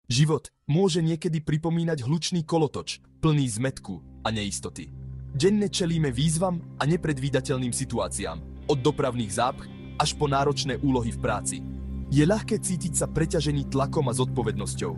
Život môže niekedy pripomínať hlučný kolotoč, plný zmätku a neistoty. Denne čelíme výzvam a nepredvídateľným situáciám, od dopravných zápch až po náročné úlohy v práci. Je ľahké cítiť sa preťažený tlakom a zodpovednosťou.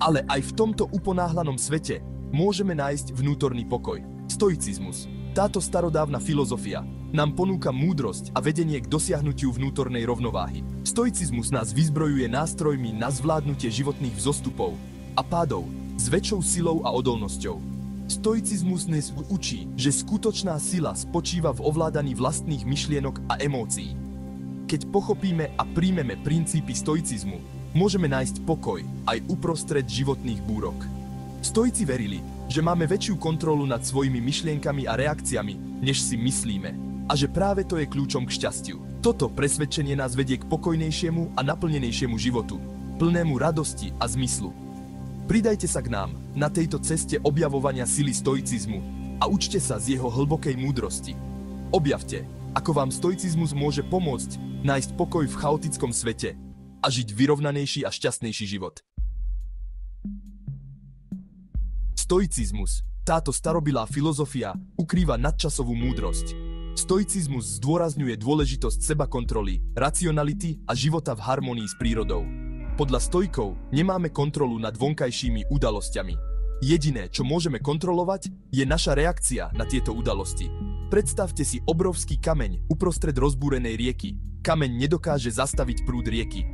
Ale aj v tomto uponáhlanom svete môžeme nájsť vnútorný pokoj. Stoicizmus. Táto starodávna filozofia nám ponúka múdrosť a vedenie k dosiahnutiu vnútornej rovnováhy. Stoicizmus nás vyzbrojuje nástrojmi na zvládnutie životných vzostupov a pádov s väčšou silou a odolnosťou. Stoicizmus nás učí, že skutočná sila spočíva v ovládaní vlastných myšlienok a emócií. Keď pochopíme a príjmeme princípy stoicizmu, môžeme nájsť pokoj aj uprostred životných búrok. Stoici verili, že máme väčšiu kontrolu nad svojimi myšlienkami a reakciami, než si myslíme, a že práve to je kľúčom k šťastiu. Toto presvedčenie nás vedie k pokojnejšiemu a naplnenejšiemu životu, plnému radosti a zmyslu. Pridajte sa k nám na tejto ceste objavovania sily stoicizmu a učte sa z jeho hlbokej múdrosti. Objavte, ako vám stoicizmus môže pomôcť nájsť pokoj v chaotickom svete a žiť vyrovnanejší a šťastnejší život. Stoicizmus, táto starobilá filozofia, ukrýva nadčasovú múdrosť. Stoicizmus zdôrazňuje dôležitosť sebakontroly, racionality a života v harmonii s prírodou. Podľa stoikov nemáme kontrolu nad vonkajšími udalosťami. Jediné, čo môžeme kontrolovať, je naša reakcia na tieto udalosti. Predstavte si obrovský kameň uprostred rozbúrenej rieky. Kameň nedokáže zastaviť prúd rieky.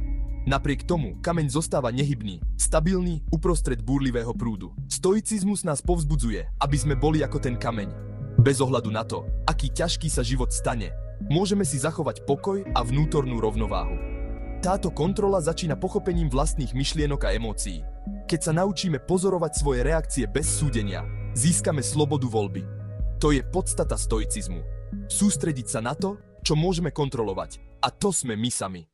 Napriek tomu, kameň zostáva nehybný, stabilný uprostred búrlivého prúdu. Stoicizmus nás povzbudzuje, aby sme boli ako ten kameň. Bez ohľadu na to, aký ťažký sa život stane, môžeme si zachovať pokoj a vnútornú rovnováhu. Táto kontrola začína pochopením vlastných myšlienok a emócií. Keď sa naučíme pozorovať svoje reakcie bez súdenia, získame slobodu voľby. To je podstata stoicizmu. Sústrediť sa na to, čo môžeme kontrolovať. A to sme my sami.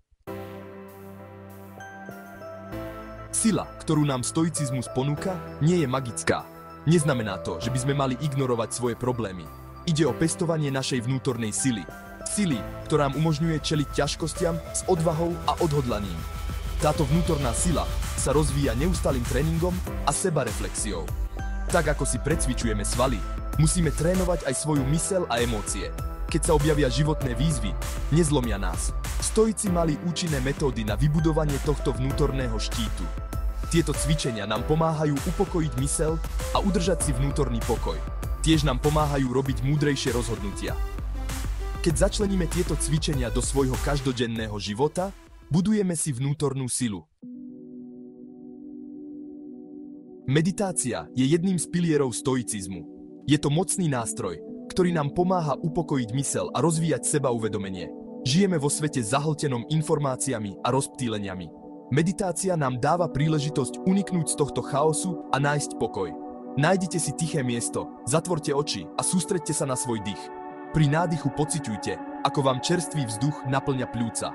Sila, ktorú nám stoicizmus ponúka, nie je magická. Neznamená to, že by sme mali ignorovať svoje problémy. Ide o pestovanie našej vnútornej sily. Sily, ktorá nám umožňuje čeliť ťažkostiam s odvahou a odhodlaním. Táto vnútorná sila sa rozvíja neustálým tréningom a sebareflexiou. Tak ako si precvičujeme svaly, musíme trénovať aj svoju myseľ a emócie. Keď sa objavia životné výzvy, nezlomia nás. Stoici mali účinné metódy na vybudovanie tohto vnútorného štítu. Tieto cvičenia nám pomáhajú upokojiť myseľ a udržať si vnútorný pokoj. Tiež nám pomáhajú robiť múdrejšie rozhodnutia. Keď začleníme tieto cvičenia do svojho každodenného života, budujeme si vnútornú silu. Meditácia je jedným z pilierov stoicizmu. Je to mocný nástroj, ktorý nám pomáha upokojiť myseľ a rozvíjať sebauvedomenie. Žijeme vo svete zahltenom informáciami a rozptýleniami. Meditácia nám dáva príležitosť uniknúť z tohto chaosu a nájsť pokoj. Nájdite si tiché miesto, zatvorte oči a sústreďte sa na svoj dých. Pri nádychu pociťujte, ako vám čerstvý vzduch naplňa pľúca.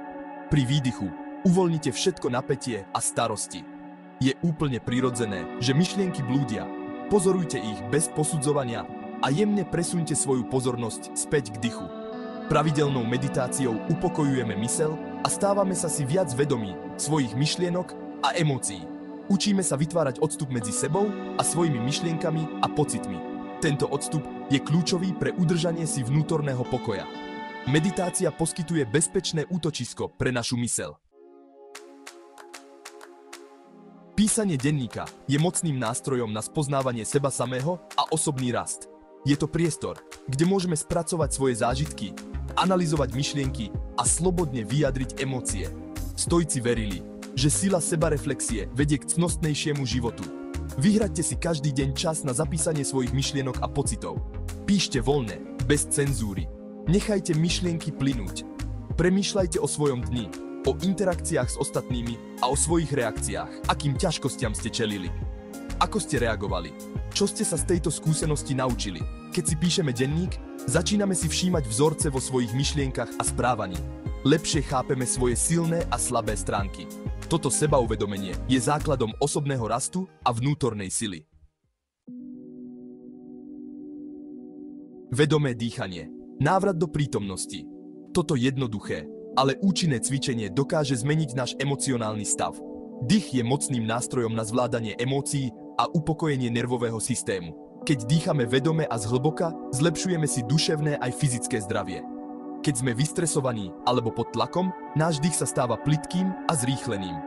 Pri výdychu uvoľnite všetko napätie a starosti. Je úplne prirodzené, že myšlienky blúdia. Pozorujte ich bez posudzovania a jemne presuňte svoju pozornosť späť k dychu. Pravidelnou meditáciou upokojujeme myseľ a stávame sa si viac vedomí svojich myšlienok a emócií. Učíme sa vytvárať odstup medzi sebou a svojimi myšlienkami a pocitmi. Tento odstup je kľúčový pre udržanie si vnútorného pokoja. Meditácia poskytuje bezpečné útočisko pre našu myseľ. Písanie denníka je mocným nástrojom na spoznávanie seba samého a osobný rast. Je to priestor, kde môžeme spracovať svoje zážitky, analyzovať myšlienky a slobodne vyjadriť emócie. Stoici verili, že sila sebareflexie vedie k cnostnejšiemu životu. Vyhraďte si každý deň čas na zapísanie svojich myšlienok a pocitov. Píšte voľne, bez cenzúry. Nechajte myšlienky plynúť. Premýšľajte o svojom dni, o interakciách s ostatnými a o svojich reakciách, akým ťažkostiam ste čelili. Ako ste reagovali? Čo ste sa z tejto skúsenosti naučili? Keď si píšeme denník, začíname si všímať vzorce vo svojich myšlienkach a správaní. Lepšie chápeme svoje silné a slabé stránky. Toto sebauvedomenie je základom osobného rastu a vnútornej sily. Vedomé dýchanie. Návrat do prítomnosti. Toto jednoduché, ale účinné cvičenie dokáže zmeniť náš emocionálny stav. Dých je mocným nástrojom na zvládanie emócií a upokojenie nervového systému. Keď dýchame vedome a zhlboka, zlepšujeme si duševné aj fyzické zdravie. Keď sme vystresovaní alebo pod tlakom, náš dých sa stáva plytkým a zrýchleným.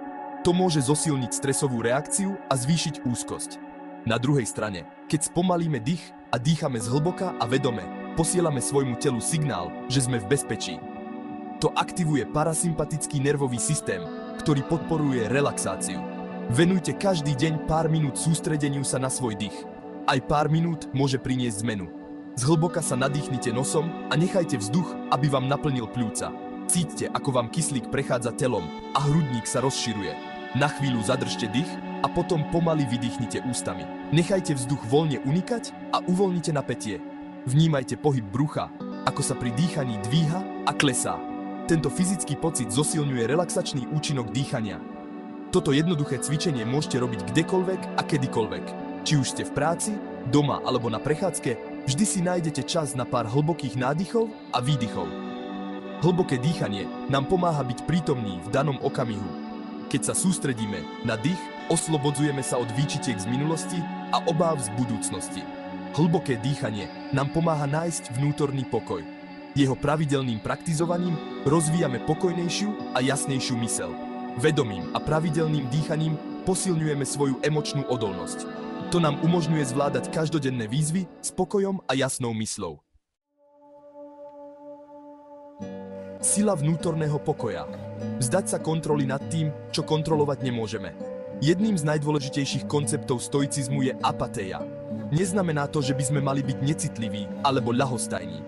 To môže zosilniť stresovú reakciu a zvýšiť úzkosť. Na druhej strane, keď spomalíme dých a dýchame zhlboka a vedome, posielame svojmu telu signál, že sme v bezpečí. To aktivuje parasympatický nervový systém, ktorý podporuje relaxáciu. Venujte každý deň pár minút sústredeniu sa na svoj dých. Aj pár minút môže priniesť zmenu. Zhlboka sa nadýchnite nosom a nechajte vzduch, aby vám naplnil pľúca. Cíťte, ako vám kyslík prechádza telom a hrudník sa rozširuje. Na chvíľu zadržte dých a potom pomaly vydýchnite ústami. Nechajte vzduch voľne unikať a uvoľnite napätie. Vnímajte pohyb brucha, ako sa pri dýchaní dvíha a klesá. Tento fyzický pocit zosilňuje relaxačný účinok dýchania. Toto jednoduché cvičenie môžete robiť kdekoľvek a kedykoľvek. Či už ste v práci, doma alebo na prechádzke, vždy si nájdete čas na pár hlbokých nádychov a výdychov. Hlboké dýchanie nám pomáha byť prítomní v danom okamihu. Keď sa sústredíme na dých, oslobodzujeme sa od výčitiek z minulosti a obáv z budúcnosti. Hlboké dýchanie nám pomáha nájsť vnútorný pokoj. Jeho pravidelným praktizovaním rozvíjame pokojnejšiu a jasnejšiu myseľ. Vedomým a pravidelným dýchaním posilňujeme svoju emočnú odolnosť. To nám umožňuje zvládať každodenné výzvy s pokojom a jasnou mysľou. Sila vnútorného pokoja. Vzdať sa kontroly nad tým, čo kontrolovať nemôžeme. Jedným z najdôležitejších konceptov stoicizmu je apatéia. Neznamená to, že by sme mali byť necitliví alebo ľahostajní.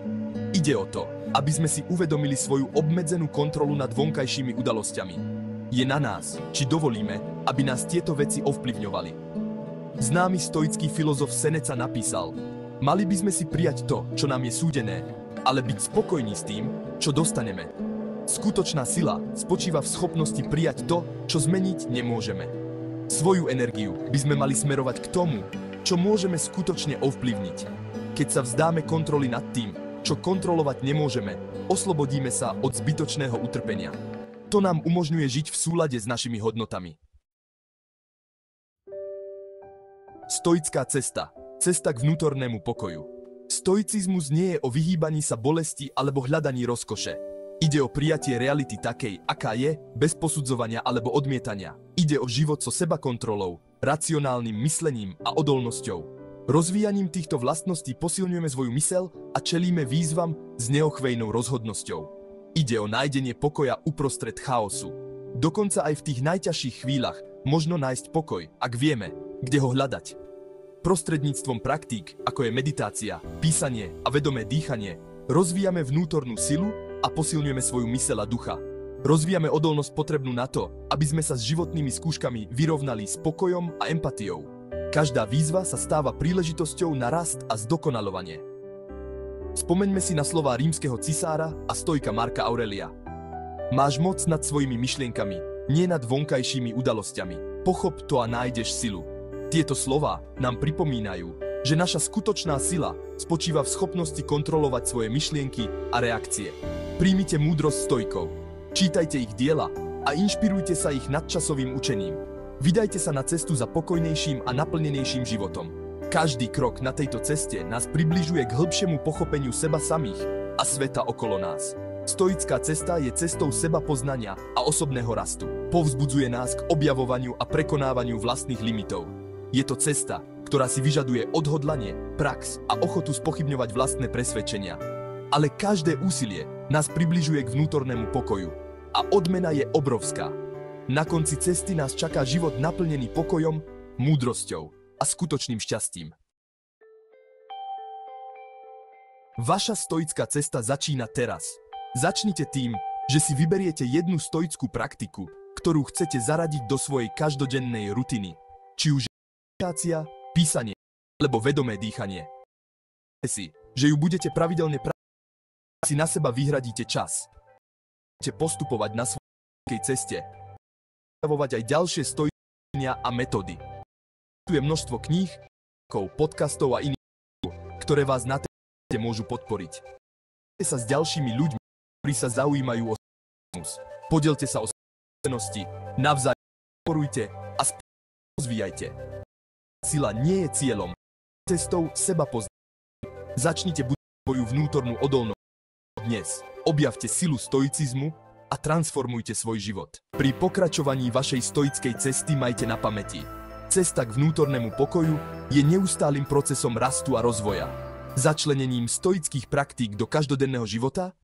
Ide o to, aby sme si uvedomili svoju obmedzenú kontrolu nad vonkajšími udalosťami. Je na nás, či dovolíme, aby nás tieto veci ovplyvňovali. Známy stoický filozof Seneca napísal: Mali by sme si prijať to, čo nám je súdené, ale byť spokojní s tým, čo dostaneme. Skutočná sila spočíva v schopnosti prijať to, čo zmeniť nemôžeme. Svoju energiu by sme mali smerovať k tomu, čo môžeme skutočne ovplyvniť. Keď sa vzdáme kontroly nad tým, čo kontrolovať nemôžeme, oslobodíme sa od zbytočného utrpenia. To nám umožňuje žiť v súlade s našimi hodnotami. Stoická cesta. Cesta k vnútornému pokoju. Stoicizmus nie je o vyhýbaní sa bolesti alebo hľadaní rozkoše. Ide o prijatie reality takej, aká je, bez posudzovania alebo odmietania. Ide o život so sebakontrolou, racionálnym myslením a odolnosťou. Rozvíjaním týchto vlastností posilňujeme svoju myseľ a čelíme výzvam s neochvejnou rozhodnosťou. Ide o nájdenie pokoja uprostred chaosu. Dokonca aj v tých najťažších chvíľach možno nájsť pokoj, ak vieme, kde ho hľadať. Prostredníctvom praktík, ako je meditácia, písanie a vedomé dýchanie, rozvíjame vnútornú silu a posilňujeme svoju myseľ a ducha. Rozvíjame odolnosť potrebnú na to, aby sme sa s životnými skúškami vyrovnali s pokojom a empatiou. Každá výzva sa stáva príležitosťou na rast a zdokonaľovanie. Spomeňme si na slová rímskeho cisára a stoika Marka Aurelia. Máš moc nad svojimi myšlienkami, nie nad vonkajšími udalosťami. Pochop to a nájdeš silu. Tieto slová nám pripomínajú, že naša skutočná sila spočíva v schopnosti kontrolovať svoje myšlienky a reakcie. Príjmite múdrosť stoikov, čítajte ich diela a inšpirujte sa ich nadčasovým učením. Vydajte sa na cestu za pokojnejším a naplnenejším životom. Každý krok na tejto ceste nás približuje k hĺbšiemu pochopeniu seba samých a sveta okolo nás. Stoická cesta je cestou sebapoznania a osobného rastu. Povzbudzuje nás k objavovaniu a prekonávaniu vlastných limitov. Je to cesta, ktorá si vyžaduje odhodlanie, prax a ochotu spochybňovať vlastné presvedčenia. Ale každé úsilie nás približuje k vnútornému pokoju. A odmena je obrovská. Na konci cesty nás čaká život naplnený pokojom, múdrosťou a skutočným šťastím. Vaša stoická cesta začína teraz. Začnite tým, že si vyberiete jednu stoickú praktiku, ktorú chcete zaradiť do svojej každodennej rutiny. Či už je meditácia, písanie alebo vedomé dýchanie. Si, že ju budete pravidelne si na seba vyhradíte čas. Budete postupovať na svojej ceste. Aj ďalšie stojenia a metódy. Tu je množstvo kníh, podcastov a iných, ktoré vás na ceste môžu podporiť. Podelte sa s ďalšími ľuďmi, ktorí sa zaujímajú o stoicizmus. Podielte sa o skúsenosti, navzájom podporujte a rozvíjajte. Sila nie je cieľom, cestou seba poznania. Začnite budovať svoju vnútornú odolnosť. Dnes objavte silu stoicizmu a transformujte svoj život. Pri pokračovaní vašej stoickej cesty majte na pamäti: cesta k vnútornému pokoju je neustálym procesom rastu a rozvoja. Začlenením stoických praktík do každodenného života